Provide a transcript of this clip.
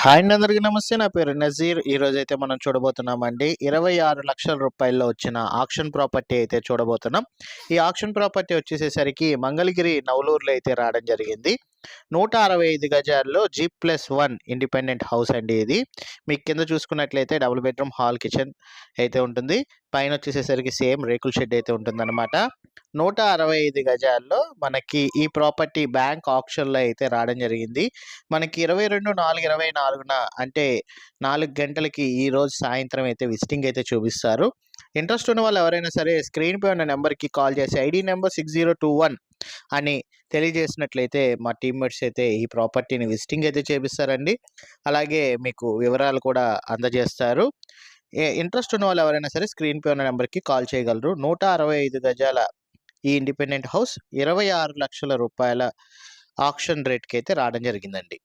Hi అండి, అందరికీ నమస్తే. నా పేరు నజీర్. ఈరోజైతే మనం చూడబోతున్నామండి 26,00,000 రూపాయల్లో వచ్చిన ఆక్షన్ ప్రాపర్టీ అయితే చూడబోతున్నాం. ఈ ఆక్షన్ ప్రాపర్టీ వచ్చేసేసరికి మంగళగిరి నవలూరులో అయితే రావడం జరిగింది. 165 గజాల్లో G+1 ఇండిపెండెంట్ హౌస్ అండి ఇది. మీకు కింద చూసుకున్నట్లయితే డబుల్ బెడ్రూమ్ హాల్ కిచెన్ అయితే ఉంటుంది. పైన వచ్చేసేసరికి సేమ్ రేకుల షెడ్ అయితే ఉంటుందన్నమాట. 165 గజాల్లో మనకి ఈ ప్రాపర్టీ బ్యాంక్ ఆప్షన్లో అయితే రావడం జరిగింది. మనకి 22/4/24 అంటే 4 గంటలకి ఈరోజు సాయంత్రం అయితే విజిటింగ్ అయితే చూపిస్తారు. ఇంట్రెస్ట్ ఉన్న వాళ్ళు ఎవరైనా సరే స్క్రీన్ పై ఉన్న నెంబర్కి కాల్ చేసి ఐడి నెంబర్ 6021 అని తెలియజేసినట్లయితే మా టీమ్మేట్స్ అయితే ఈ ప్రాపర్టీని విజిటింగ్ అయితే చేపిస్తారండి. అలాగే మీకు వివరాలు కూడా అందజేస్తారు. ఇంట్రెస్ట్ ఉన్న వాళ్ళు ఎవరైనా సరే స్క్రీన్ పై ఉన్న నెంబర్కి కాల్ చేయగలరు. 165 గజాల ఈ ఇండిపెండెంట్ హౌస్ 26,00,000 రూపాయల ఆక్షన్ రేట్కి అయితే రావడం జరిగిందండి.